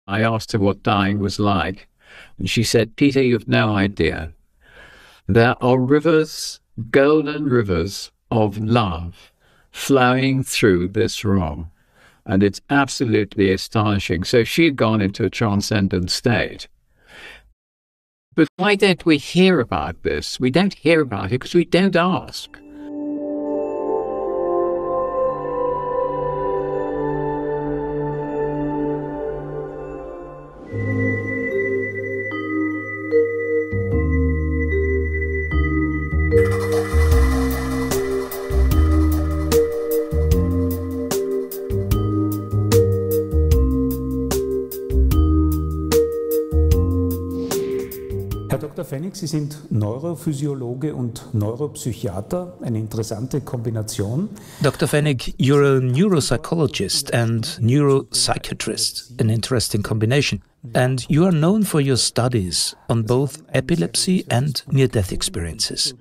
I asked her what dying was like, and she said, "Peter, you've no idea. There are rivers, golden rivers of love flowing through this room, and it's absolutely astonishing." So she'd gone into a transcendent state. But why don't we hear about this? We don't hear about it because we don't ask. Herr Dr. Pfennig, Sie sind Neurophysiologe und Neuropsychiater, eine interessante Kombination. Dr. Pfennig, you're a neuropsychologist and neuropsychiatrist, an interesting combination. And you are known for your studies on both epilepsy and near-death experiences.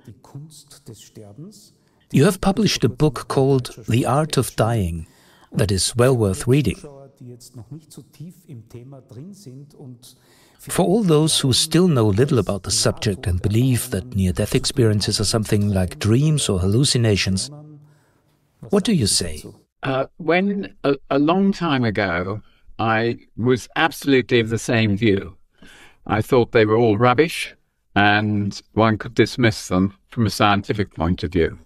You have published a book called The Art of Dying that is well worth reading. For all those who still know little about the subject and believe that near-death experiences are something like dreams or hallucinations, what do you say? When a long time ago, I was absolutely of the same view. I thought they were all rubbish and one could dismiss them from a scientific point of view.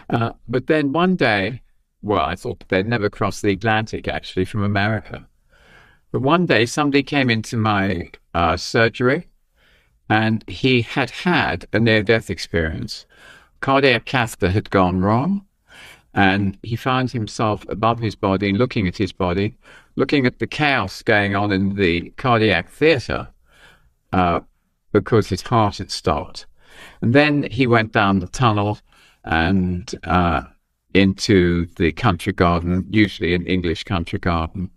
But then one day, well, I thought they'd never cross the Atlantic, actually, from America. But one day somebody came into my surgery and he had had a near-death experience. Cardiac catheter had gone wrong and he found himself above his body, looking at his body, looking at the chaos going on in the cardiac theatre because his heart had stopped. And then he went down the tunnel and into the country garden, usually an English country garden.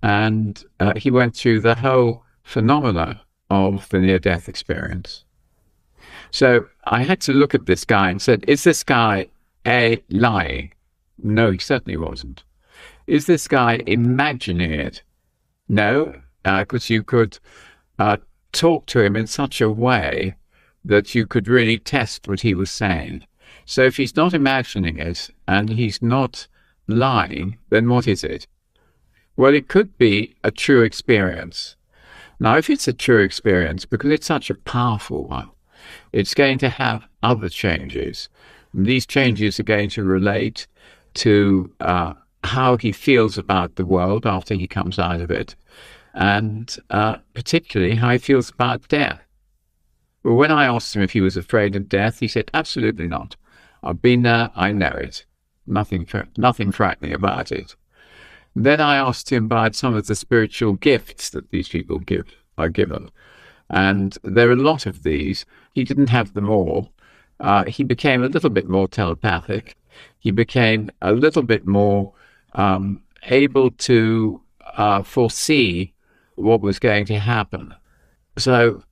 And he went through the whole phenomena of the near-death experience. So I had to look at this guy and said, is this guy A, lying? No, he certainly wasn't. Is this guy imagining it? No, because you could talk to him in such a way that you could really test what he was saying. So if he's not imagining it and he's not lying, then what is it? Well, it could be a true experience. Now, if it's a true experience, because it's such a powerful one, it's going to have other changes. And these changes are going to relate to how he feels about the world after he comes out of it, and particularly how he feels about death. Well, when I asked him if he was afraid of death, he said, absolutely not. I've been there, I know it. Nothing frightening about it. Then I asked him about some of the spiritual gifts that these people are given. And there are a lot of these. He didn't have them all. He became a little bit more telepathic. He became a little bit more able to foresee what was going to happen. So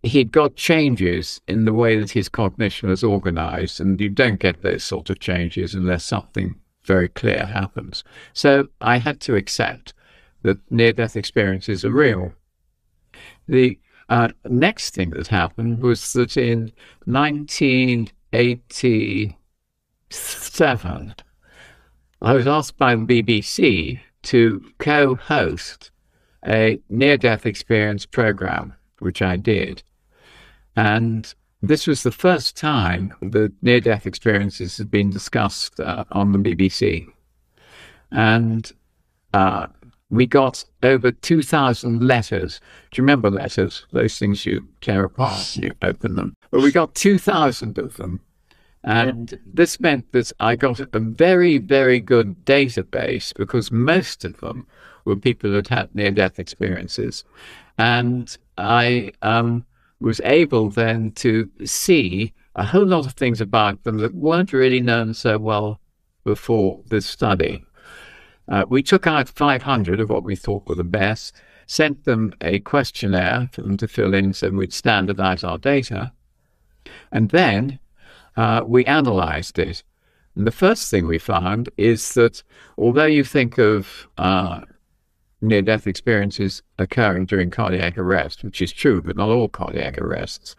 he'd got changes in the way that his cognition was organized, and you don't get those sort of changes unless something very clear happens. So I had to accept that near-death experiences are real. The next thing that happened was that in 1987, I was asked by the BBC to co-host a near-death experience program, which I did. And this was the first time that near-death experiences had been discussed on the BBC. And we got over 2,000 letters. Do you remember letters? Those things you tear apart, you open them. But we got 2,000 of them. And this meant that I got a very, very good database because most of them were people who had had near-death experiences. And I was able then to see a whole lot of things about them that weren't really known so well before this study. We took out 500 of what we thought were the best, sent them a questionnaire for them to fill in so we'd standardize our data, and then we analyzed it. And the first thing we found is that although you think of near-death experiences occurring during cardiac arrest, which is true, but not all cardiac arrests.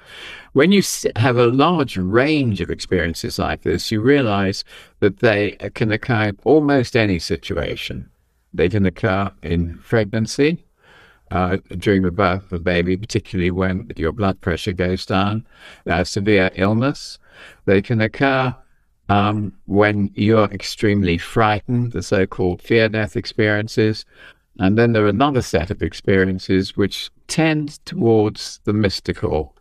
When you have a large range of experiences like this, you realize that they can occur in almost any situation. They can occur in pregnancy, during the birth of the baby, particularly when your blood pressure goes down, severe illness. They can occur when you're extremely frightened, the so-called fear-death experiences. And then there are another set of experiences which tend towards the mystical.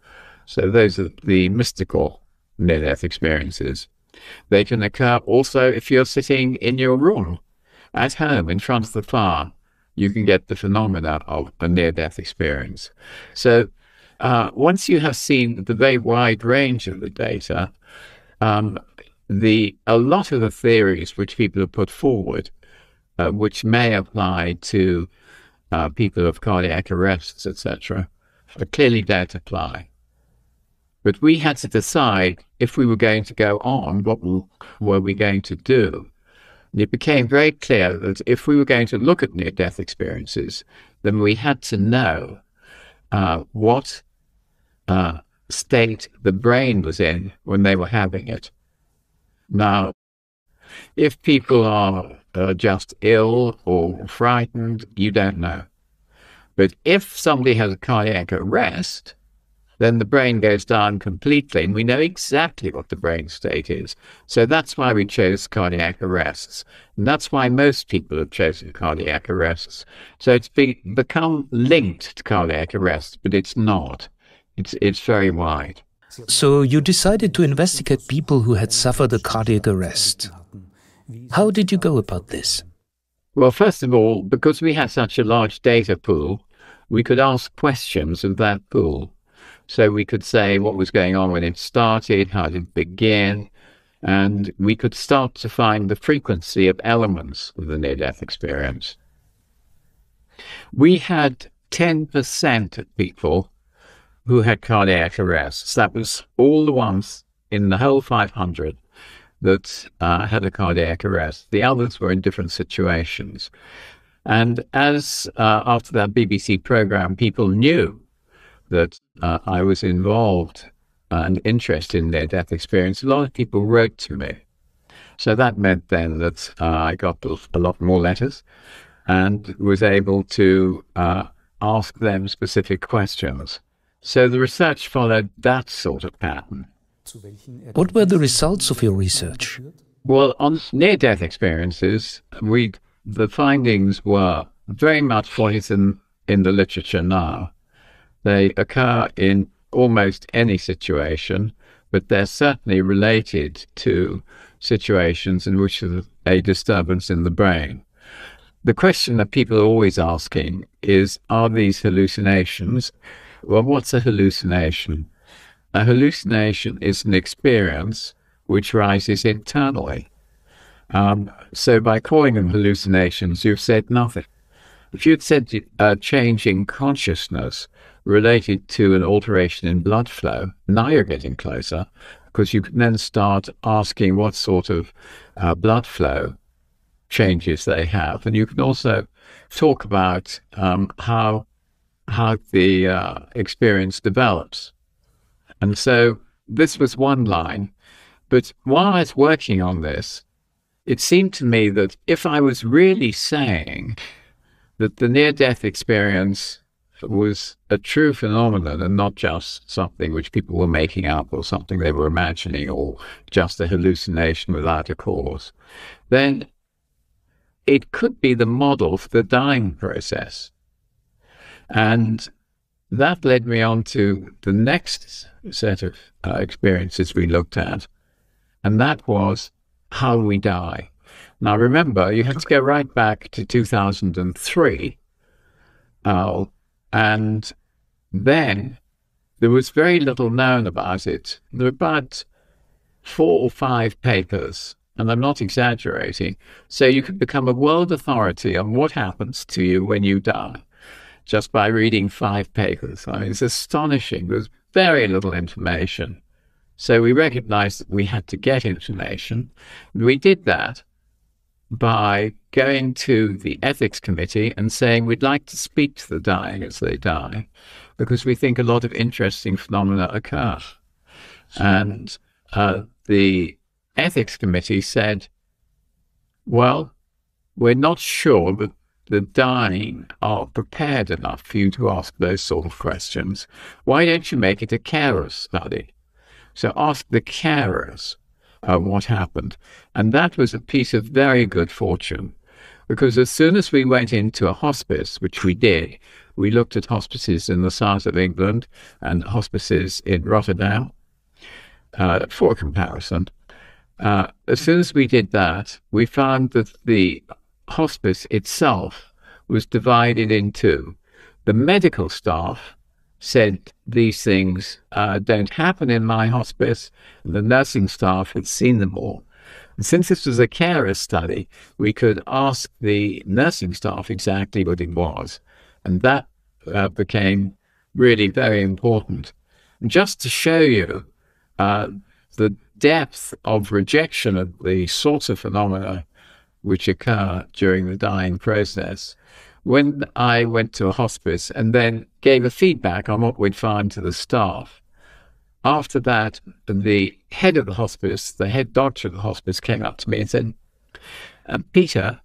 So those are the mystical near-death experiences. They can occur also if you're sitting in your room, at home, in front of the fire. You can get the phenomena of a near-death experience. So once you have seen the very wide range of the data, a lot of the theories which people have put forward, which may apply to people of cardiac arrests, etc., clearly don't apply. But we had to decide if we were going to go on, what were we going to do? And it became very clear that if we were going to look at near-death experiences, then we had to know what state the brain was in when they were having it. Now, if people are just ill or frightened, you don't know. But if somebody has a cardiac arrest, then the brain goes down completely, and we know exactly what the brain state is. So that's why we chose cardiac arrests. And that's why most people have chosen cardiac arrests. So it's become linked to cardiac arrests, but it's not. It's very wide. So you decided to investigate people who had suffered a cardiac arrest. How did you go about this? Well, first of all, because we had such a large data pool, we could ask questions of that pool. So we could say what was going on when it started, how did it begin, and we could start to find the frequency of elements of the near-death experience. We had 10% of people who had cardiac arrests. That was all the ones in the whole 500 that had a cardiac arrest. The others were in different situations. And as after that BBC program, people knew that I was involved and interested in their death experience, a lot of people wrote to me. So that meant then that I got a lot more letters and was able to ask them specific questions. So the research followed that sort of pattern. What were the results of your research? Well, on near-death experiences, the findings were very much what is in the literature now. They occur in almost any situation, but they're certainly related to situations in which there's a disturbance in the brain. The question that people are always asking is, are these hallucinations? Well, what's a hallucination? A hallucination is an experience which rises internally. So by calling them hallucinations, you've said nothing. If you'd said a change in consciousness related to an alteration in blood flow, now you're getting closer, because you can then start asking what sort of blood flow changes they have. And you can also talk about how the experience develops. And so this was one line. But while I was working on this, it seemed to me that if I was really saying that the near-death experience was a true phenomenon and not just something which people were making up or something they were imagining or just a hallucination without a cause, then it could be the model for the dying process. And that led me on to the next set of experiences we looked at, and that was how we die. Now remember, you have to go right back to 2003, and then there was very little known about it. There were about 4 or 5 papers, and I'm not exaggerating, so you could become a world authority on what happens to you when you die, just by reading 5 papers. I mean, it's astonishing. There's very little information. So we recognized that we had to get information. We did that. by going to the ethics committee and saying we'd like to speak to the dying as they die, because we think a lot of interesting phenomena occur. And the ethics committee said, well, we're not sure that the dying are prepared enough for you to ask those sort of questions. Why don't you make it a carer study? So ask the carers what happened. And that was a piece of very good fortune, because as soon as we went into a hospice, which we did, we looked at hospices in the south of England and hospices in Rotterdam for comparison. As soon as we did that, we found that the hospice itself was divided in two. The medical staff said these things don't happen in my hospice, and the nursing staff had seen them all. And since this was a carer study, we could ask the nursing staff exactly what it was, and that became really very important. And just to show you the depth of rejection of the sorts of phenomena which occur during the dying process, when I went to a hospice and then gave a feedback on what we'd found to the staff, after that, the head of the hospice, the head doctor of the hospice, came up to me and said, Peter,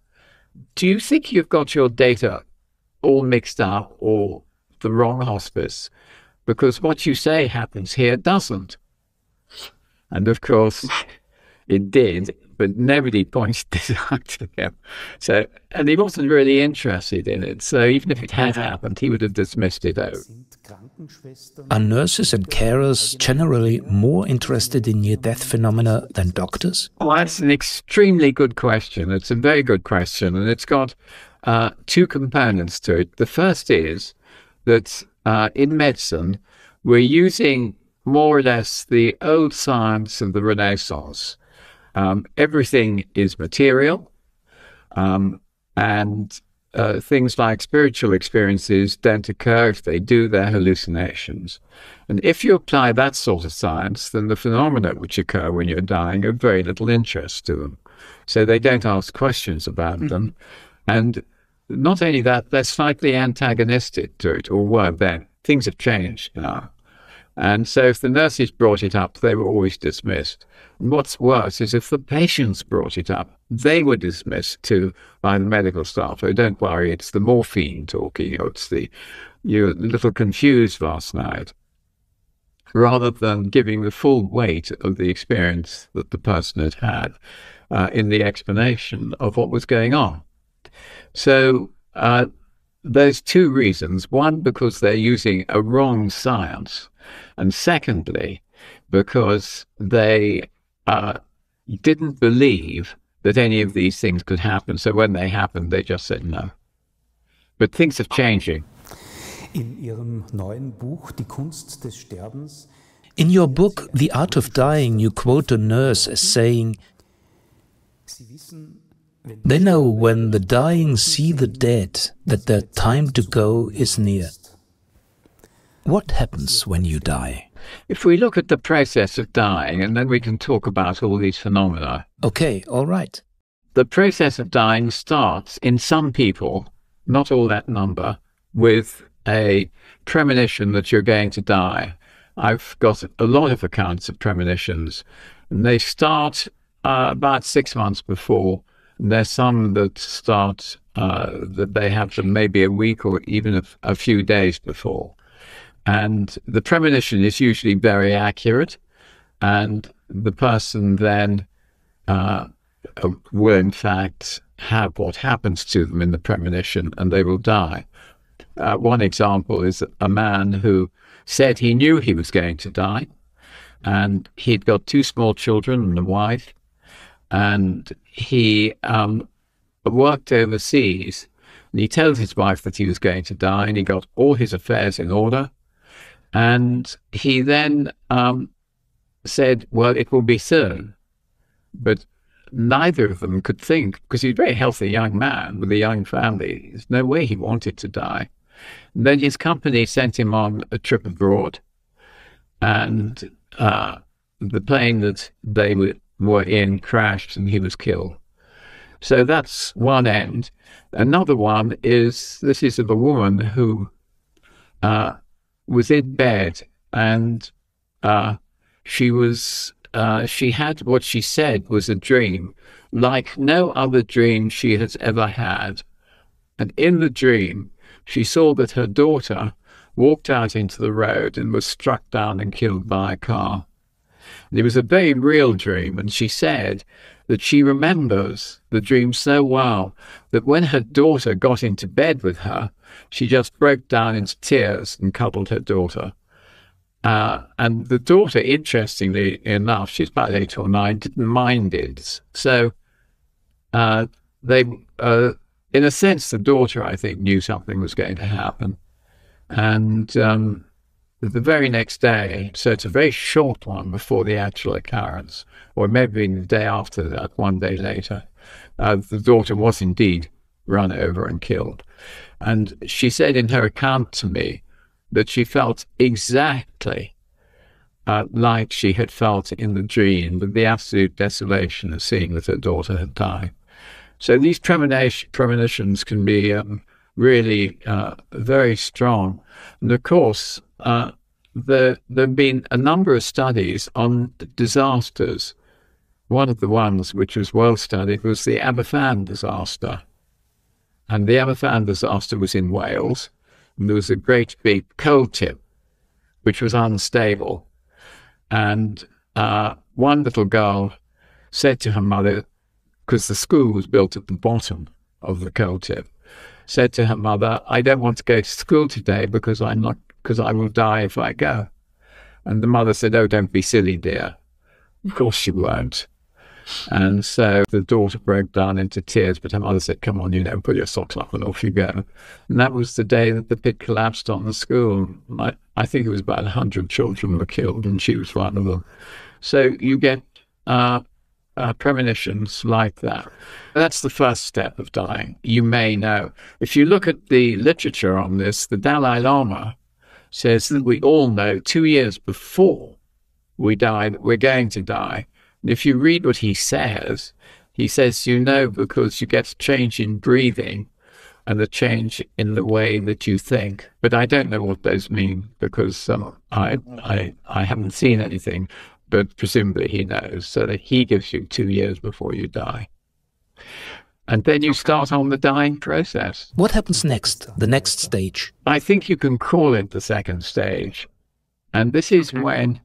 do you think you've got your data all mixed up or the wrong hospice? Because what you say happens here doesn't. And of course, it did, but nobody pointed this out to him. So, and he wasn't really interested in it. So even if it had happened, he would have dismissed it out. Are nurses and carers generally more interested in near-death phenomena than doctors? Well, that's an extremely good question. It's a very good question, and it's got two components to it. The first is that in medicine, we're using more or less the old science of the Renaissance. Everything is material, and things like spiritual experiences don't occur. If they do, they're hallucinations. And if you apply that sort of science, then the phenomena which occur when you're dying are very little interest to them. So they don't ask questions about them. And not only that, they're slightly antagonistic to it, or were then. Things have changed now. And so if the nurses brought it up, they were always dismissed. And what's worse is if the patients brought it up, they were dismissed too by the medical staff. Oh, don't worry, it's the morphine talking, or it's you're a little confused last night, rather than giving the full weight of the experience that the person had had in the explanation of what was going on. So there's two reasons. One, because they're using a wrong science. And secondly, because they didn't believe that any of these things could happen. So when they happened, they just said no. But things are changing. In Ihrem neuen Buch, Die Kunst des Sterbens. In your book, The Art of Dying, you quote a nurse as saying, "They know when the dying see the dead that their time to go is near." What happens when you die? If we look at the process of dying, and then we can talk about all these phenomena. Okay, all right. The process of dying starts in some people, not all that number, with a premonition that you're going to die. I've got a lot of accounts of premonitions, and they start about 6 months before. And there's some that start, that they have them maybe a week or even a few days before. And the premonition is usually very accurate, and the person then will in fact have what happens to them in the premonition, and they will die. One example is a man who said he knew he was going to die, and he'd got 2 small children and a wife, and he worked overseas, and he told his wife that he was going to die, and he got all his affairs in order. And he then said, well, it will be soon. But neither of them could think, because he's a very healthy young man with a young family. There's no way he wanted to die. And then his company sent him on a trip abroad. And the plane that they were in crashed and he was killed. So that's one end. Another one is, this is of a woman who was in bed, and she had what she said was a dream like no other dream she has ever had. And in the dream, she saw that her daughter walked out into the road and was struck down and killed by a car. It was a very real dream, and she said that she remembers the dream so well that when her daughter got into bed with her, she just broke down into tears and cuddled her daughter. And the daughter, interestingly enough, she's about 8 or 9, didn't mind it. So in a sense, the daughter, I think, knew something was going to happen. And the very next day, so it's a very short one before the actual occurrence, or maybe the day after that, one day later, the daughter was indeed run over and killed. And she said in her account to me that she felt exactly like she had felt in the dream, with the absolute desolation of seeing that her daughter had died. So these premonitions can be really very strong. And of course, there have been a number of studies on disasters. One of the ones which was well studied was the Aberfan disaster. And the Aberfan disaster was in Wales. And there was a great big coal tip, which was unstable. And one little girl said to her mother, because the school was built at the bottom of the coal tip, said to her mother, "I don't want to go to school today because I will die if I go." And the mother said, "Oh, don't be silly, dear. Of course you won't." And so the daughter broke down into tears, but her mother said, "Come on, put your socks up and off you go." And that was the day that the pit collapsed on the school. I think it was about 100 children were killed, and she was one of them. So you get premonitions like that. That's the first step of dying. You may know. If you look at the literature on this, the Dalai Lama says that we all know 2 years before we die that we're going to die. And if you read what he says because you get a change in breathing and a change in the way that you think. But I don't know what those mean because I haven't seen anything. But presumably he knows, so that he gives you 2 years before you die. And then you start on the dying process. What happens next, the next stage? I think you can call it the second stage. And this is when,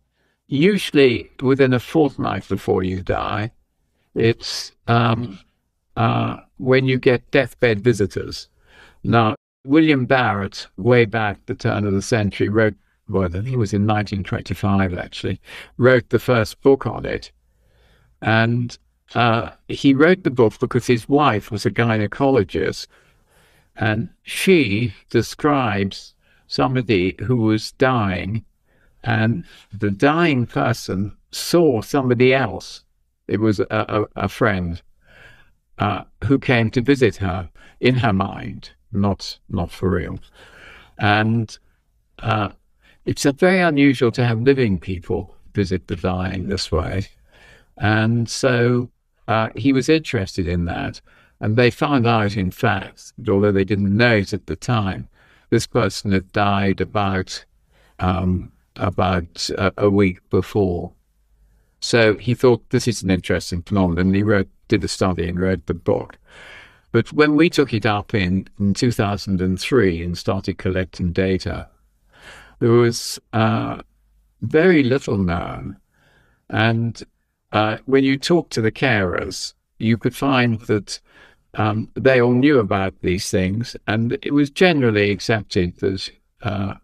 usually within a fortnight before you die, it's when you get deathbed visitors. Now, William Barrett, way back the turn of the century, wrote, well, he was in 1925 actually, wrote the first book on it. And he wrote the book because his wife was a gynecologist, and she describes somebody who was dying, and the dying person saw somebody else. It was a friend who came to visit her in her mind, not for real. And it's very unusual to have living people visit the dying this way. And so he was interested in that. And they found out, in fact, although they didn't know it at the time, this person had died about a week before. So he thought, this is an interesting phenomenon. He did a study and wrote the book. But when we took it up in 2003 and started collecting data, there was very little known. And when you talk to the carers, you could find that they all knew about these things. And it was generally accepted that it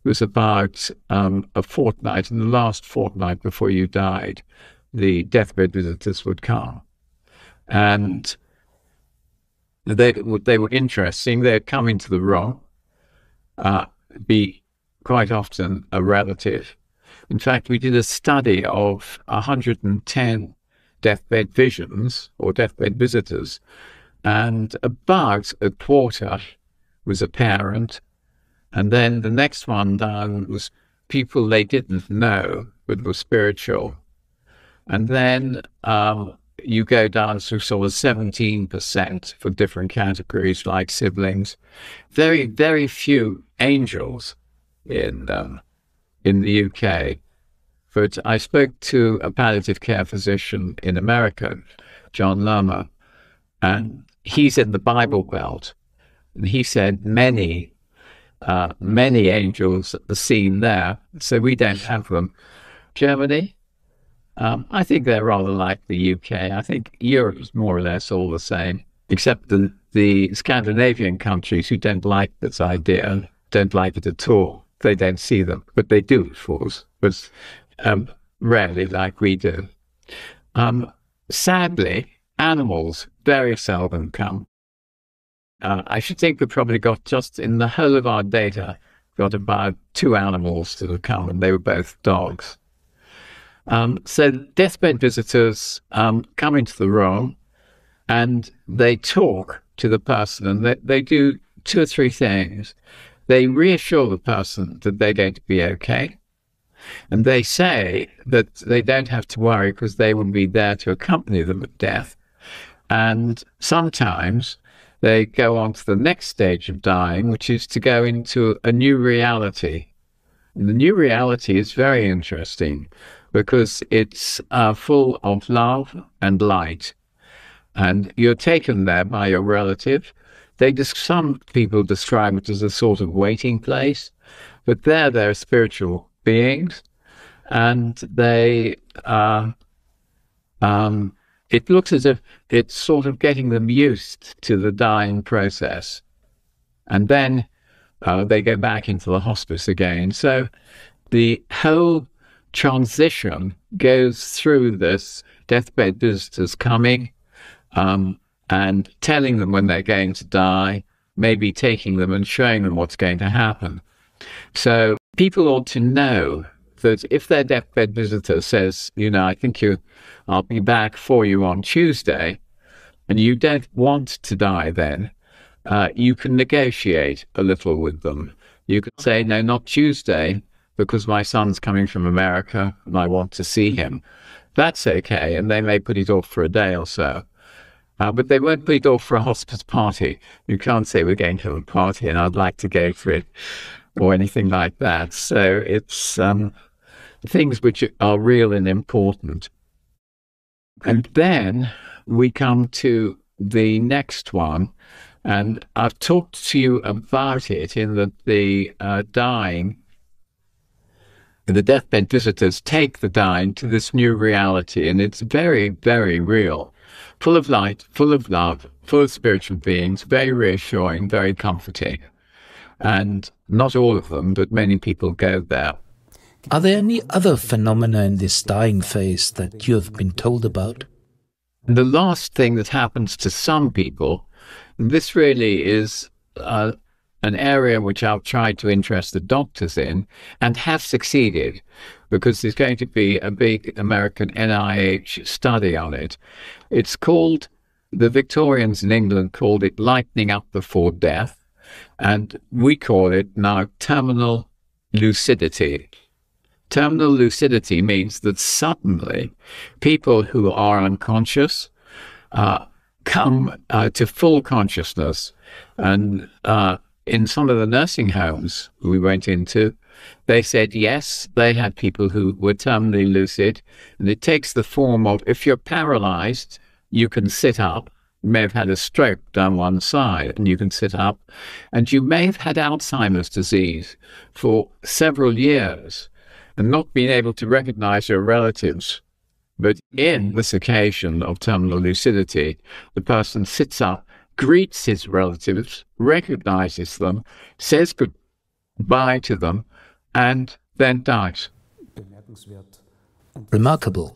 was about a fortnight, in the last fortnight before you died, the deathbed visitors would come. And they were interesting. They'd come into the room, be quite often a relative. In fact, we did a study of 110 deathbed visions or deathbed visitors, and about a quarter was a parent, and then the next one down was people they didn't know but were spiritual. And then you go down to sort of 17% for different categories like siblings. Very, very few angels in the UK. But I spoke to a palliative care physician in America, John Lerma, and he's in the Bible Belt. And he said many angels are seen there, so we don't have them. Germany, I think they're rather like the UK. I think Europe is more or less all the same, except the Scandinavian countries who don't like this idea, don't like it at all. They don't see them, but they do, of course, but rarely like we do. Sadly, animals very seldom come. I should think we probably got, just in the whole of our data, got about 2 animals that have come, and they were both dogs. So deathbed visitors come into the room and they talk to the person, and they do 2 or 3 things. They reassure the person that they're going to be okay. And they say that they don't have to worry because they will be there to accompany them at death. And sometimes they go on to the next stage of dying, which is to go into a new reality. And the new reality is very interesting because it's full of love and light. And you're taken there by your relative. Some people describe it as a sort of waiting place, but they're spiritual beings, and they it looks as if it's sort of getting them used to the dying process, and then they go back into the hospice again. So the whole transition goes through this deathbed visitors coming and telling them when they're going to die, maybe taking them and showing them what's going to happen. So people ought to know that if their deathbed visitor says, I think I'll be back for you on Tuesday, and you don't want to die then, you can negotiate a little with them. You can say, no, not Tuesday, because my son's coming from America and I want to see him. That's okay, and they may put it off for a day or so. But they won't put it off for a hospice party. You can't say we're going to have a party and I'd like to go for it, or anything like that. So it's things which are real and important. And then we come to the next one, and I've talked to you about it in that the deathbed visitors take the dying to this new reality, and it's very, very real, full of light, full of love, full of spiritual beings, very reassuring, very comforting. And not all of them, but many people go there. Are there any other phenomena in this dying phase that you have been told about? The last thing that happens to some people, this really is an area which I've tried to interest the doctors in and have succeeded, because there's going to be a big American NIH study on it. It's called, the Victorians in England called it lightening up before death, and we call it now terminal lucidity. Terminal lucidity means that suddenly people who are unconscious come to full consciousness. And in some of the nursing homes we went into, they said, yes, they had people who were terminally lucid. And it takes the form of, if you're paralyzed, you can sit up. You may have had a stroke down one side and you can sit up. And you may have had Alzheimer's disease for several years and not been able to recognize your relatives. But in this occasion of terminal lucidity, the person sits up, greets his relatives, recognizes them, says goodbye to them, and then dies. Remarkable.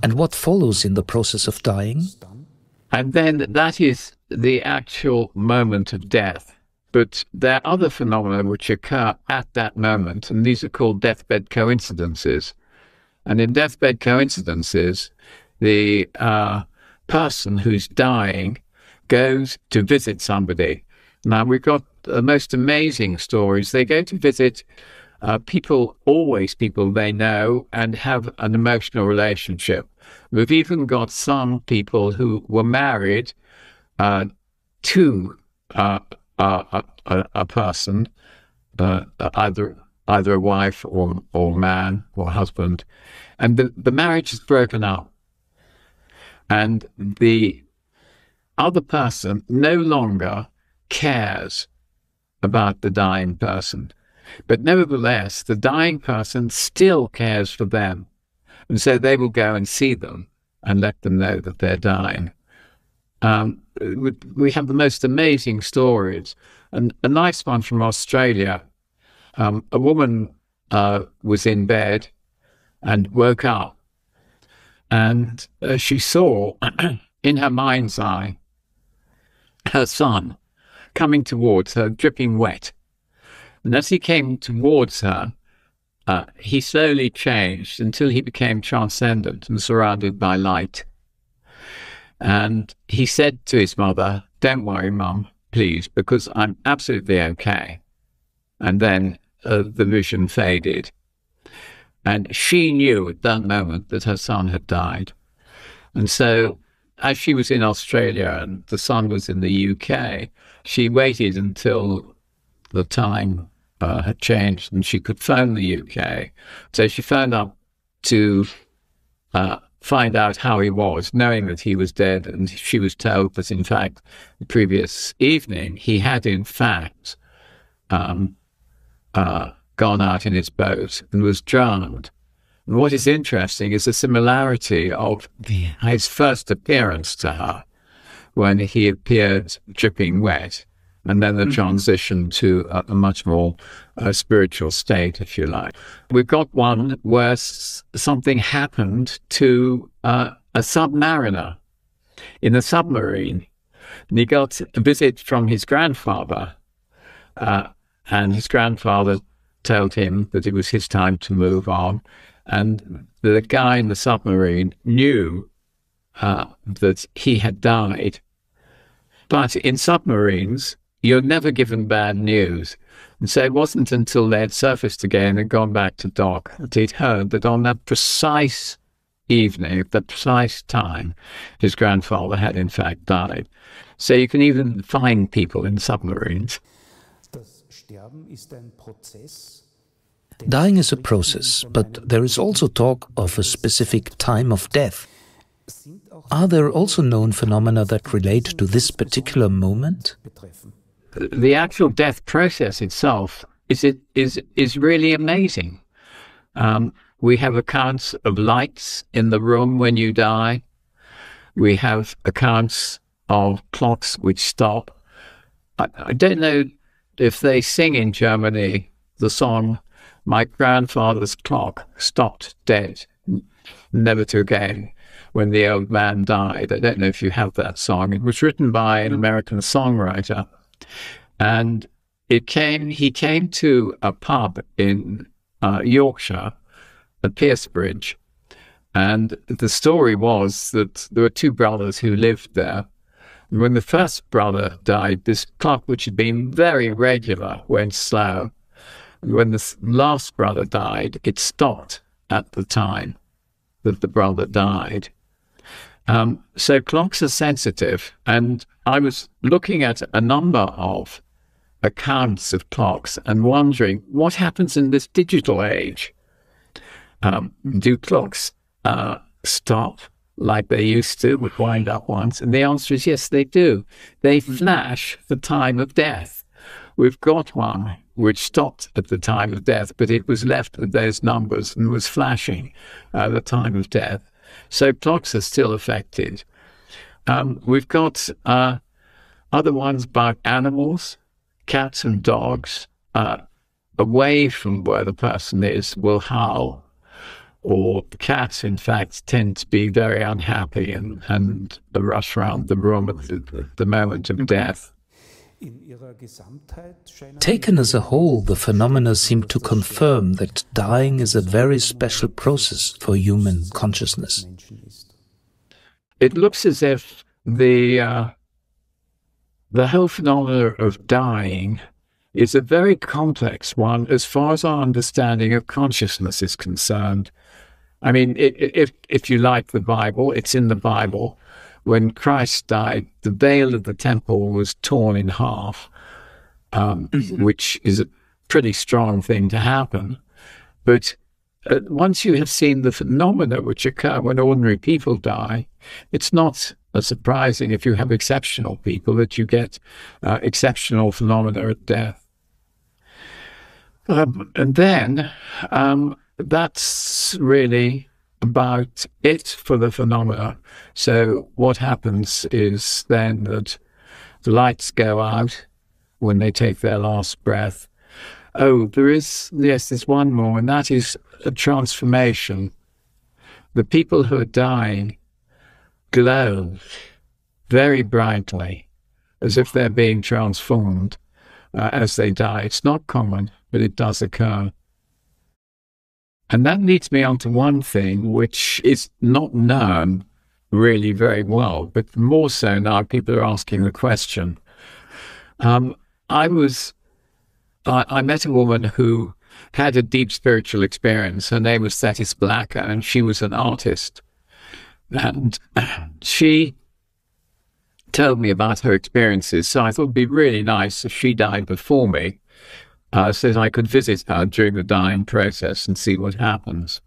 And what follows in the process of dying? And then that is the actual moment of death. But there are other phenomena which occur at that moment, and these are called deathbed coincidences. And in deathbed coincidences, the person who's dying goes to visit somebody. Now, we've got the most amazing stories. They go to visit people they know and have an emotional relationship. We've even got some people who were married to a person, either a wife or man or husband, and the marriage is broken up, and the other person no longer cares about the dying person. But nevertheless, the dying person still cares for them. And so they will go and see them and let them know that they're dying. We have the most amazing stories. And a nice one from Australia. A woman was in bed and woke up. And she saw in her mind's eye her son coming towards her, dripping wet. And as he came towards her, he slowly changed until he became transcendent and surrounded by light. And he said to his mother, "Don't worry, Mum, please, because I'm absolutely okay." And then the vision faded. And she knew at that moment that her son had died. And so, as she was in Australia and the son was in the UK, she waited until the time had changed and she could phone the UK. So she phoned up to find out how he was, knowing that he was dead. And she was told that, in fact, the previous evening, he had, in fact, gone out in his boat and was drowned. And what is interesting is the similarity of his first appearance to her, when he appeared dripping wet, and then the transition to a much more spiritual state, if you like. We've got one where something happened to a submariner in a submarine. And he got a visit from his grandfather, and his grandfather told him that it was his time to move on. And the guy in the submarine knew that he had died. But in submarines, you're never given bad news. And so it wasn't until they had surfaced again and gone back to dock that he'd heard that on that precise evening, at that precise time, his grandfather had in fact died. So you can even find people in submarines. Dying is a process, but there is also talk of a specific time of death. Are there also known phenomena that relate to this particular moment? The actual death process itself is really amazing. We have accounts of lights in the room when you die. We have accounts of clocks which stop. I don't know if they sing in Germany the song, "My grandfather's clock stopped dead, never to again," when the old man died. I don't know if you have that song. It was written by an American songwriter. And he came to a pub in Yorkshire, at Piercebridge. And the story was that there were two brothers who lived there. And when the first brother died, this clock, which had been very regular, went slow. And when the last brother died, it stopped at the time that the brother died. So clocks are sensitive, and I was looking at a number of accounts of clocks and wondering what happens in this digital age. Do clocks stop like they used to with wind-up ones? And the answer is yes, they do. They flash the time of death. We've got one which stopped at the time of death, but it was left with those numbers and was flashing the time of death. So clocks are still affected. We've got other ones about animals. Cats and dogs, away from where the person is, will howl. Or cats, in fact, tend to be very unhappy and rush around the room at the moment of death. Taken as a whole, the phenomena seem to confirm that dying is a very special process for human consciousness. It looks as if the whole phenomena of dying is a very complex one as far as our understanding of consciousness is concerned. I mean, if you like the Bible, it's in the Bible. When Christ died, the veil of the temple was torn in half, which is a pretty strong thing to happen. But once you have seen the phenomena which occur when ordinary people die, it's not surprising if you have exceptional people that you get exceptional phenomena at death. And then that's really about it for the phenomena. So what happens is then that the lights go out when they take their last breath. Oh, there's one more, and that is a transformation. The people who are dying glow very brightly, as if they're being transformed as they die. It's not common, but it does occur. And that leads me on to one thing which is not known really very well, but more so now people are asking the question. I met a woman who had a deep spiritual experience. Her name was Thetis Blacker, and she was an artist. And she told me about her experiences, so I thought it'd be really nice if she died before me, so that I could visit her during the dying process and see what happens.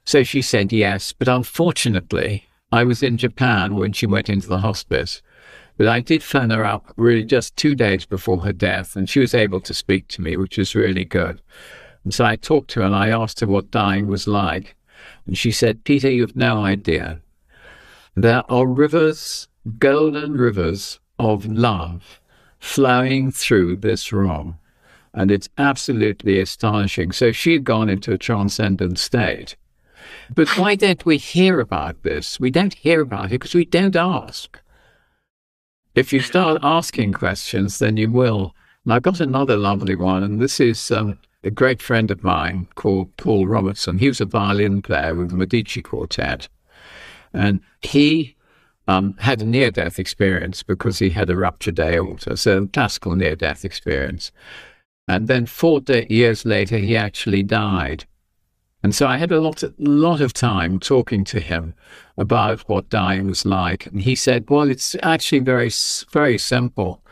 So she said yes, but unfortunately, I was in Japan when she went into the hospice. But I did phone her up really just 2 days before her death, and she was able to speak to me, which was really good. And so I talked to her and I asked her what dying was like. And she said, "Peter, you have no idea. There are rivers, golden rivers of love flowing through this room. And it's absolutely astonishing." So she had gone into a transcendent state. But why don't we hear about this? We don't hear about it because we don't ask. If you start asking questions, then you will. And I've got another lovely one, and this is a great friend of mine called Paul Robertson. He was a violin player with the Medici Quartet. And he had a near-death experience because he had a ruptured aorta, so a classical near-death experience. And then 4 years later, he actually died. And so I had a lot of time talking to him about what dying was like. And he said, well, it's actually very, very simple.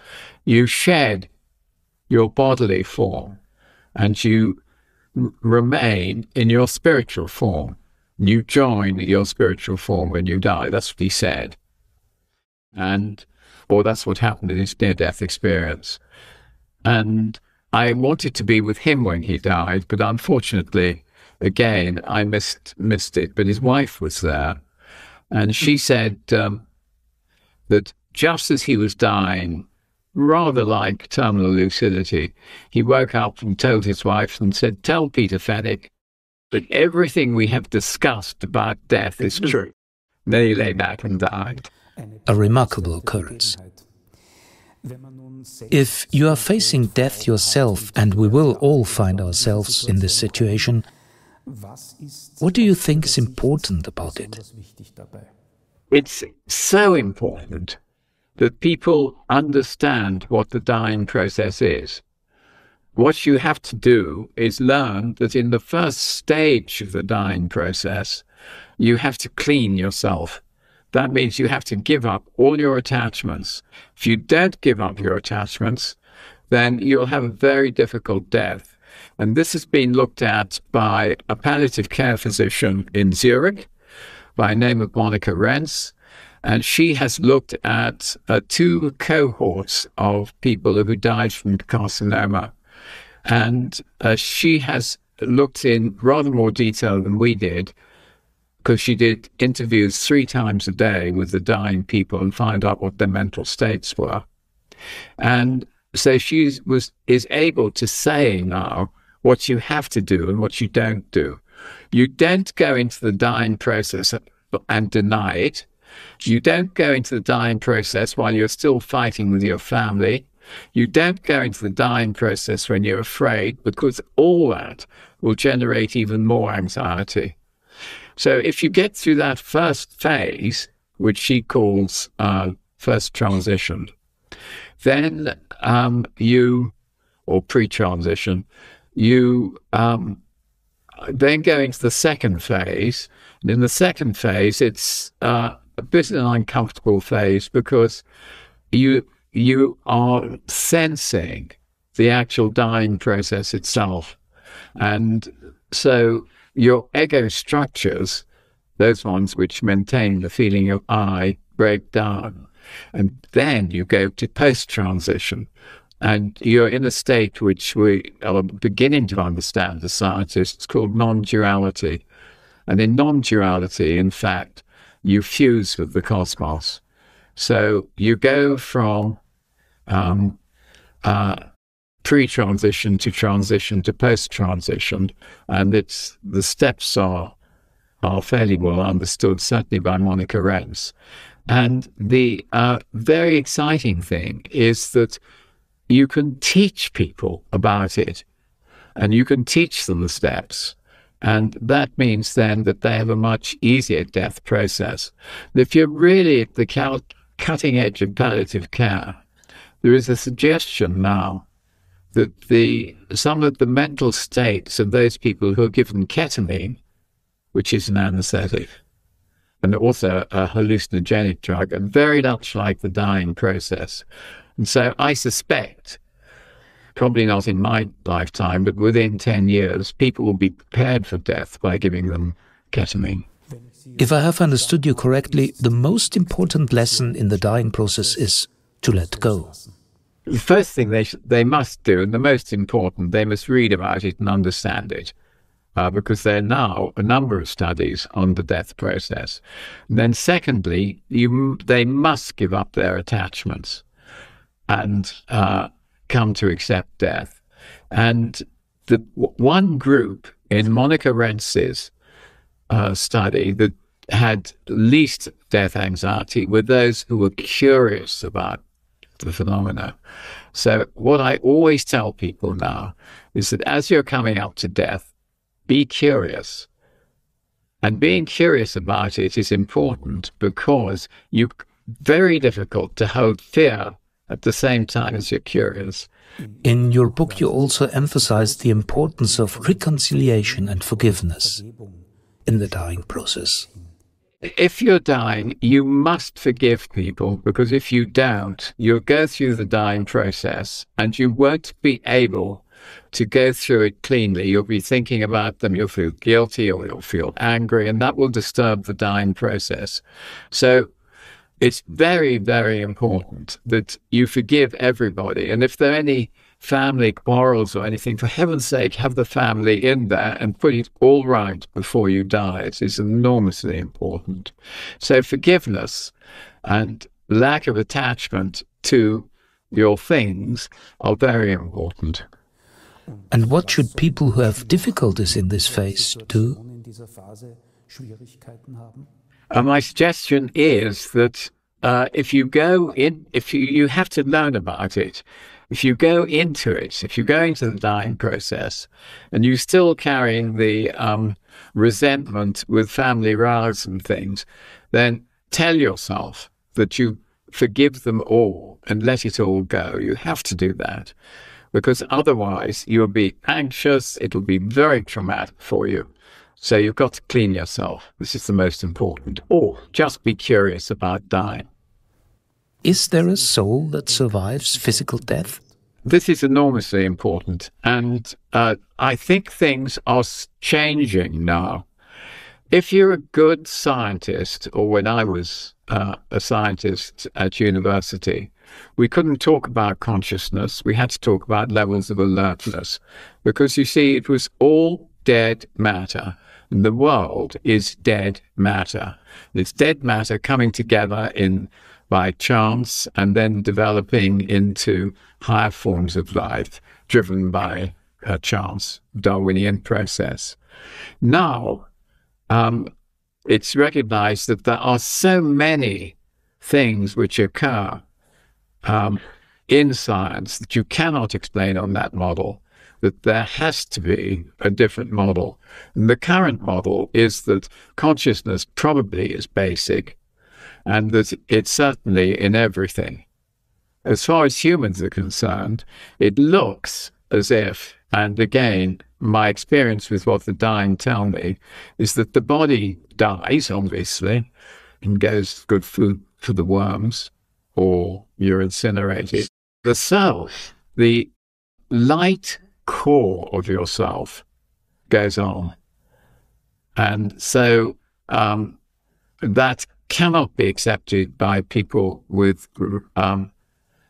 You shed your bodily form and you remain in your spiritual form. You join your spiritual form when you die. That's what he said. Or that's what happened in his near-death experience. And I wanted to be with him when he died, but unfortunately, again, I missed it, but his wife was there. And she said that just as he was dying, rather like terminal lucidity, he woke up and told his wife and said, "Tell Peter Fenwick that everything we have discussed about death is true." Then he lay back and died. A remarkable occurrence. If you are facing death yourself, and we will all find ourselves in this situation, what do you think is important about it? It's so important that people understand what the dying process is. What you have to do is learn that in the first stage of the dying process, you have to clean yourself. That means you have to give up all your attachments. If you don't give up your attachments, then you'll have a very difficult death. And this has been looked at by a palliative care physician in Zurich by the name of Monica Renz. And she has looked at 2 cohorts of people who died from carcinoma. And she has looked in rather more detail than we did, because she did interviews 3 times a day with the dying people and find out what their mental states were. And so she is able to say now what you have to do and what you don't do. You don't go into the dying process and deny it. You don't go into the dying process while you're still fighting with your family. You don't go into the dying process when you're afraid, because all that will generate even more anxiety. So if you get through that first phase, which she calls first transition, Then or pre-transition, you then go into the second phase. And in the second phase, it's a bit of an uncomfortable phase because you are sensing the actual dying process itself. And so your ego structures, those ones which maintain the feeling of I, break down. And then you go to post-transition. And you're in a state which we are beginning to understand as scientists called non-duality. And in non-duality, in fact, you fuse with the cosmos. So you go from pre-transition to transition to post-transition, and the steps are fairly well understood, certainly by Monica Renz. And the very exciting thing is that you can teach people about it, and you can teach them the steps. And that means then that they have a much easier death process. If you're really at the cutting edge of palliative care, there is a suggestion now that some of the mental states of those people who are given ketamine, which is an anesthetic, and also a hallucinogenic drug, are very much like the dying process. And so I suspect, probably not in my lifetime, but within 10 years, people will be prepared for death by giving them ketamine. If I have understood you correctly, the most important lesson in the dying process is to let go. The first thing they must do, and the most important, they must read about it and understand it, because there are now a number of studies on the death process. And then secondly, they must give up their attachments and come to accept death. And the one group in Monica Renz's study that had least death anxiety were those who were curious about the phenomena. So what I always tell people now is that as you're coming up to death, be curious. And being curious about it is important because it's very difficult to hold fear at the same time as you're curious. In your book, you also emphasize the importance of reconciliation and forgiveness in the dying process. If you're dying, you must forgive people, because if you don't, you'll go through the dying process and you won't be able to go through it cleanly. You'll be thinking about them, you'll feel guilty or you'll feel angry, and that will disturb the dying process. So it's very, very important that you forgive everybody. And if there are any family quarrels or anything, for heaven's sake, have the family in there and put it all right before you die. It is enormously important. So forgiveness and lack of attachment to your things are very important. And what should people who have difficulties in this phase do? My suggestion is that if you have to learn about it. If you go into it, if you go into the dying process and you're still carrying the resentment with family rows and things, then tell yourself that you forgive them all and let it all go. You have to do that, because otherwise you'll be anxious. It'll be very traumatic for you. So you've got to clean yourself. This is the most important. Or just be curious about dying. Is there a soul that survives physical death? This is enormously important. And I think things are changing now. If you're a good scientist, or when I was a scientist at university, we couldn't talk about consciousness. We had to talk about levels of alertness, because you see, it was all dead matter. The world is dead matter. It's dead matter coming together by chance and then developing into higher forms of life driven by a chance, Darwinian process. Now, it's recognized that there are so many things which occur in science that you cannot explain on that model, that there has to be a different model. And the current model is that consciousness probably is basic, and that it's certainly in everything. as far as humans are concerned, it looks as if, and again, my experience with what the dying tell me, is that the body dies, obviously, and goes good food for the worms, or you're incinerated. The self, the light core of yourself, goes on. And so that cannot be accepted by people with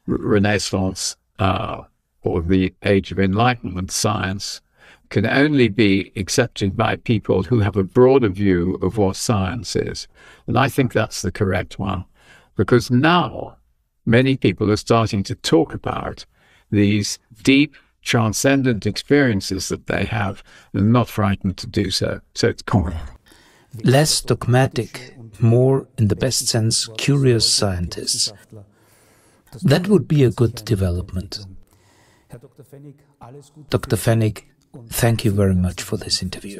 Renaissance or the Age of Enlightenment science. Can only be accepted by people who have a broader view of what science is. And I think that's the correct one, because now many people are starting to talk about these deep, transcendent experiences that they have, and not frightened to do so. So it's common. Less dogmatic, more, in the best sense, curious scientists. That would be a good development. Dr. Pfennig, thank you very much for this interview.